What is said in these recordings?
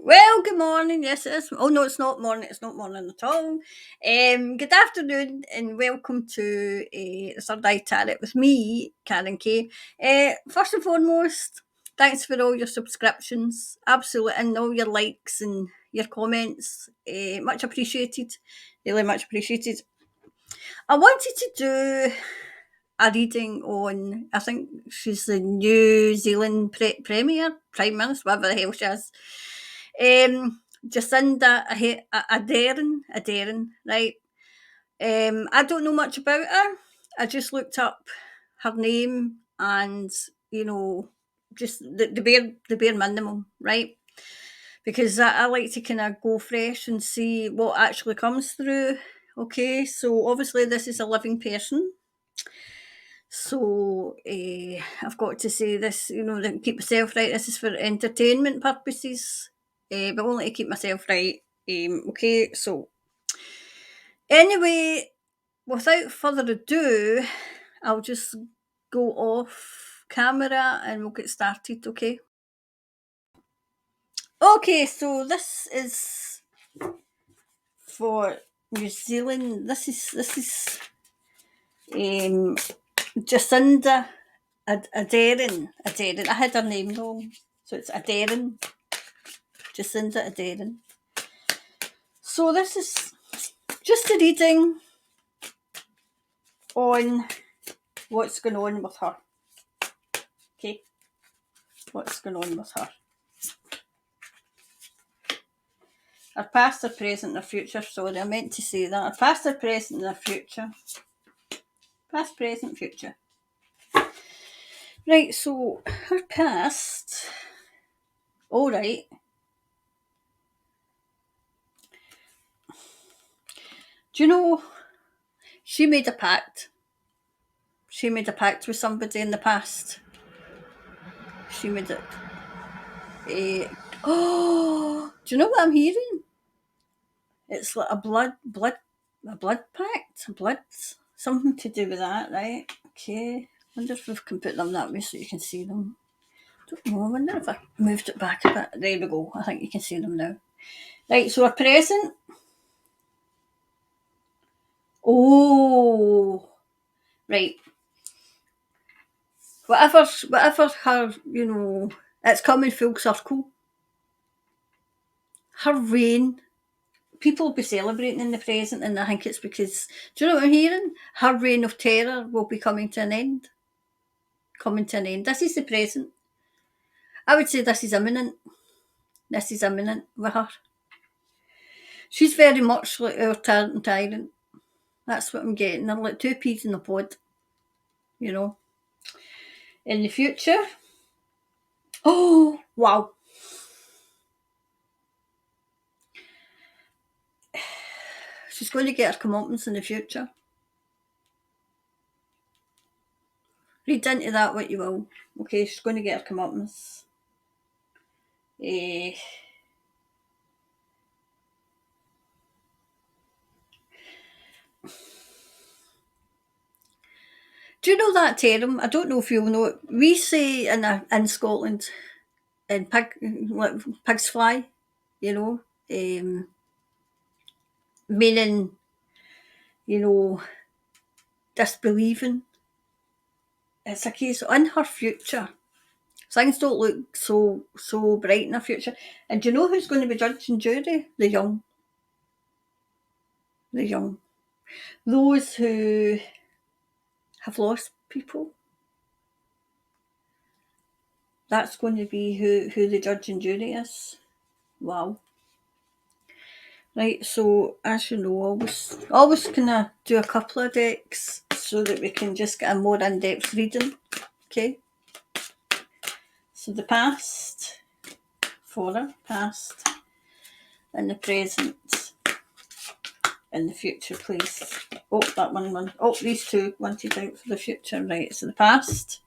Well, good morning. Yes, it is. Oh no, it's not morning. It's not morning at all. Good afternoon, and welcome to the Third Eye Tarot with me, Karen Kay. First and foremost, thanks for all your subscriptions, absolutely, and all your likes and your comments. Much appreciated. Really much appreciated. I wanted to do a reading on. I think she's the New Zealand Premier, Prime Minister, whatever the hell she is. Jacinda Ardern, right? I don't know much about her. I just looked up her name and just the bare minimum, right? Because I like to kind of go fresh and see what actually comes through. Okay, so obviously this is a living person. So I've got to say this, keep myself right. This is for entertainment purposes, but only to keep myself right. Okay, so anyway, without further ado, I'll just go off camera and we'll get started. Okay. Okay, so this is for New Zealand. This is um, Jacinda Ardern. I had her name wrong, so it's Ardern. Jacinda Ardern. So this is just a reading on what's going on with her. Okay, what's going on with her? Her past, her present, her future. Sorry, I meant to say that. Her past, her present, and her future. Past, present, future. Right, so her past. All right. Do you know, she made a pact. She made a pact with somebody in the past. She made it. Do you know what I'm hearing? It's like a blood pact, something to do with that, right? Okay. Wonder if we can put them that way so you can see them. Don't know. I wonder if I moved it back a bit. There we go. I think you can see them now. Right. So a present. Oh, right. Whatever her, it's coming full circle. Her reign. People will be celebrating in the present, and I think it's because, do you know what I'm hearing? Her reign of terror will be coming to an end. Coming to an end. This is the present. I would say this is imminent. This is imminent with her. She's very much like our tyrant. That's what I'm getting. They're like two peas in a pod, you know. In the future. Oh, wow. She's going to get her comeuppance in the future. Read into that what you will. Okay, she's going to get her comeuppance. Eh. Do you know that term? I don't know if you'll know it. We say in Scotland, in pigs fly, you know, meaning, you know, disbelieving. It's a case in her future. Things don't look so bright in her future. And do you know who's going to be judge and jury? The young. The young. Those who have lost people. That's going to be who the judge and jury is. Wow. Right, so as you know, always kind of do a couple of decks so that we can just get a more in-depth reading. Okay. So the past, for her, past, and the present, and the future, please. Oh, that one. Oh, these two wanted out for the future. Right, so the past.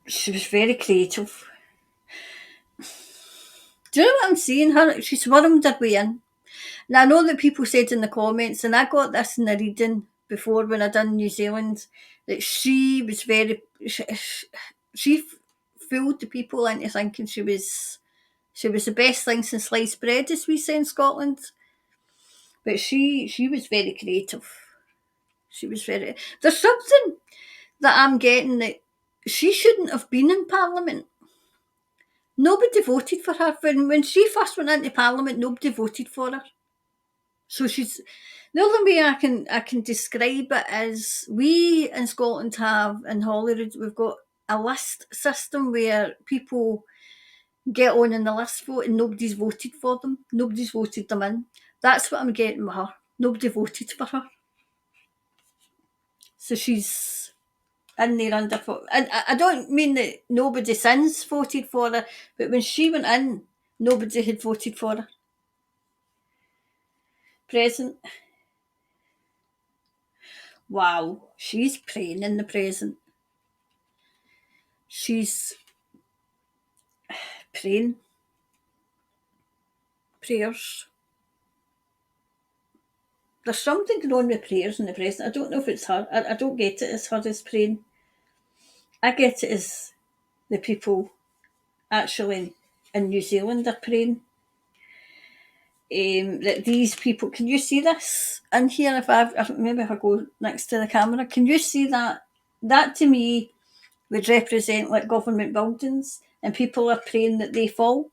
She was very creative. Do you know what I'm seeing? She's wormed her way in. Now, I know that people said in the comments, and I got this in the reading before when I done New Zealand, that she was very, she fooled the people into thinking she was the best thing since sliced bread, as we say in Scotland. But she was very creative. She was very. There's something that I'm getting that she shouldn't have been in Parliament. Nobody voted for her. When she first went into Parliament, nobody voted for her. So she's the only way I can describe it is we in Scotland have in Holyrood we've got a list system where people get on in the list vote and nobody's voted for them. Nobody's voted them in. That's what I'm getting with her. Nobody voted for her. So she's in there under. And I don't mean that nobody since voted for her, but when she went in, nobody had voted for her. Present. Wow, she's praying in the present. She's praying. Prayers. There's something going on with prayers in the present. I don't know if it's her. I don't get it as her as praying. I get it as the people actually in New Zealand are praying. That these people, can you see this in here? Maybe if I go next to the camera, can you see that? That to me would represent like government buildings, and people are praying that they fall,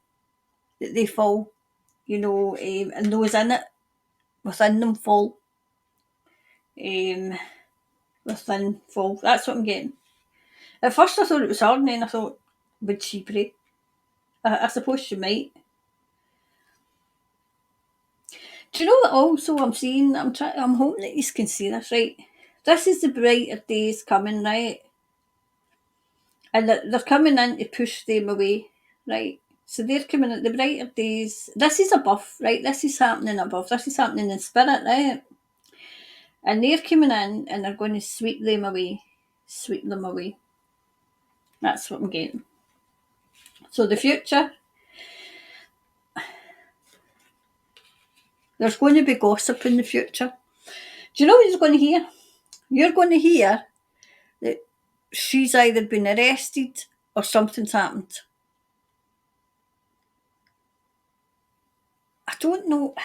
you know, and those in it, within them fall, within fall. That's what I'm getting. At first I thought it was her, and then I thought, would she pray? I suppose she might. Do you know what also I'm seeing? I'm hoping that you can see this, right? This is the brighter days coming, right? And they're coming in to push them away, right? So they're coming at the brighter days. This is above, right? This is happening above. This is happening in spirit, right? And they're coming in and they're going to sweep them away. Sweep them away. That's what I'm getting. So the future, there's going to be gossip in the future. Do you know what you're going to hear? You're going to hear that she's either been arrested or something's happened. I don't know.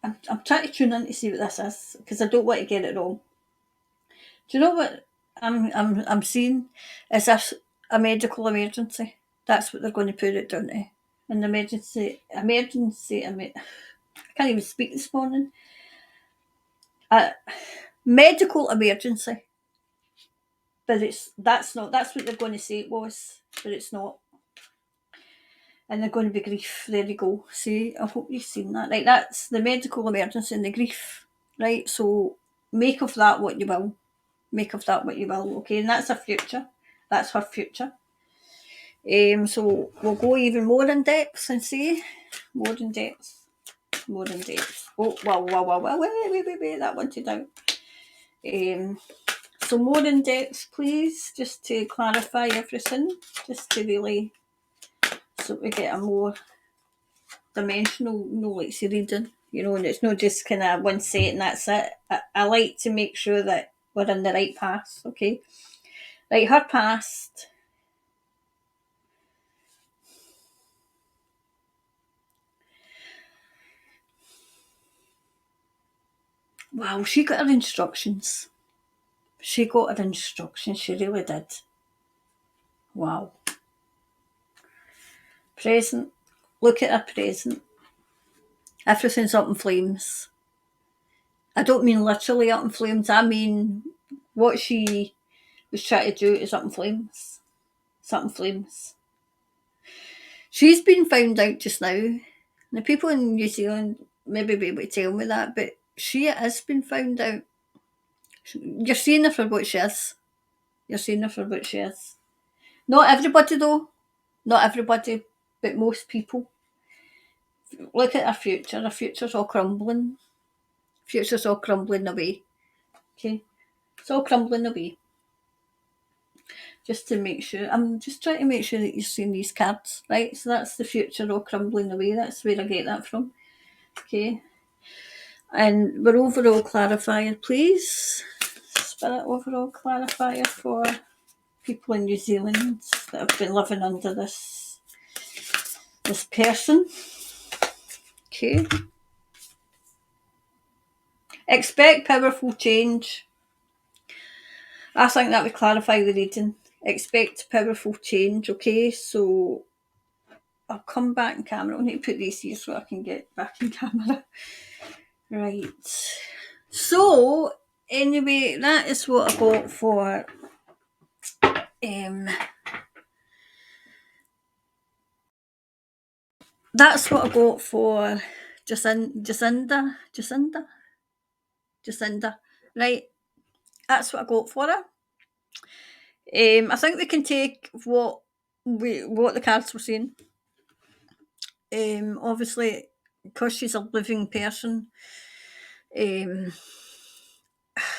I'm trying to tune in to see what this is because I don't want to get it wrong. Do you know what I'm seeing? Is this a medical emergency? That's what they're going to put it down to. An emergency. I can't even speak this morning. Medical emergency. But that's what they're going to say it was, but it's not. And they're going to be grief. There you go. See, I hope you've seen that. Right, that's the medical emergency and the grief. Right, so make of that what you will. Make of that what you will, okay? And that's her future. That's her future. So we'll go even more in depth and see. More in depth. Oh, wow, wait, that wanted out. So more in depth, please, just to clarify everything, just to really, so we get a more dimensional, like say reading, and it's not just kind of one set and that's it. I like to make sure that we're in the right path, okay? Right, her past. Wow, she got her instructions. She really did. Wow. Present. Look at her present. Everything's up in flames. I don't mean literally up in flames. I mean what she was trying to do is up in flames. It's up in flames. She's been found out just now. The people in New Zealand maybe be able to tell me that, but she has been found out. You're seeing her for what she is. Not everybody though. Not everybody, but most people. Look at our future. Our future's all crumbling. Future's all crumbling away. Okay? It's all crumbling away. Just to make sure. I'm just trying to make sure that you're seeing these cards. Right? So that's the future all crumbling away. That's where I get that from. Okay? And we're overall clarifier, please. for an overall clarifier for people in New Zealand that have been living under this person. Okay. Expect powerful change. I think that would clarify the reading. Expect powerful change. Okay, so I'll come back in camera. I'll need to put these here so I can get back in camera. Right. So anyway, that is what I got for that's what I got for Jacinda. Right. That's what I got for her. I think we can take what the cards were saying. Obviously, because she's a living person,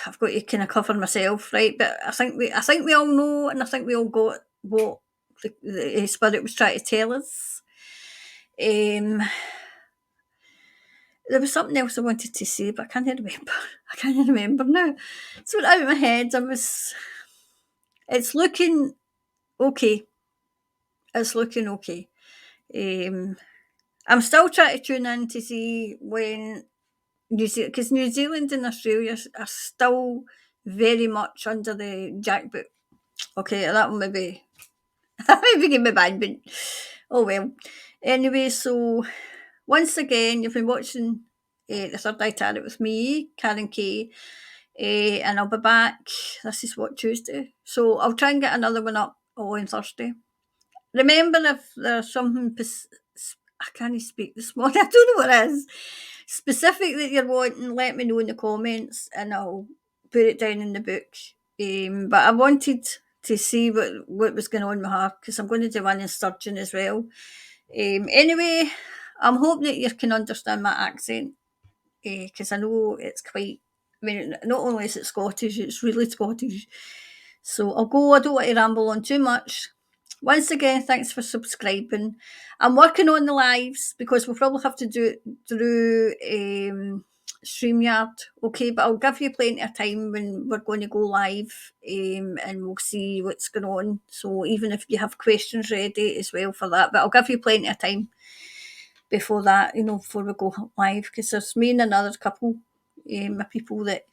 I've got to kind of cover myself, right? But I think we all know, and I think we all got what the spirit was trying to tell us. There was something else I wanted to say, but I can't remember. I can't remember now. It's went out of my head. It's looking okay. It's looking okay. I'm still trying to tune in to see when because New Zealand and Australia are still very much under the jackboot. Okay, that one maybe maybe give me bad, but oh well. Anyway, so once again, you've been watching the Third Eye Tarot with me, Karen Kay, and I'll be back. This is what, Tuesday, so I'll try and get another one up on Thursday. Remember, if there's something I can't speak this morning. I don't know what it is specific that you're wanting, let me know in the comments and I'll put it down in the book. But I wanted to see what was going on with her because I'm going to do one in Sturgeon as well. Anyway, I'm hoping that you can understand my accent because I know it's quite, I mean, not only is it Scottish, it's really Scottish. So I don't want to ramble on too much. Once again, thanks for subscribing. I'm working on the lives because we'll probably have to do it through StreamYard, okay? But I'll give you plenty of time when we're going to go live and we'll see what's going on. So even if you have questions ready as well for that, but I'll give you plenty of time before that, before we go live, because there's me and another couple of people that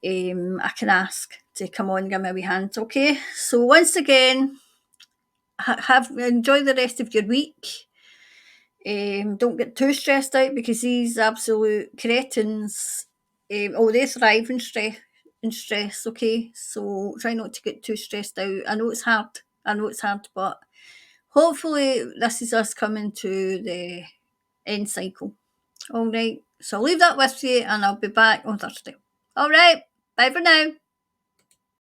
I can ask to come on and give me a wee hand, okay? So once again, enjoy the rest of your week. Don't get too stressed out because these absolute cretins, they thrive in stress, okay? So try not to get too stressed out. I know it's hard, but hopefully this is us coming to the end cycle. All right, so I'll leave that with you and I'll be back on Thursday. All right, bye for now.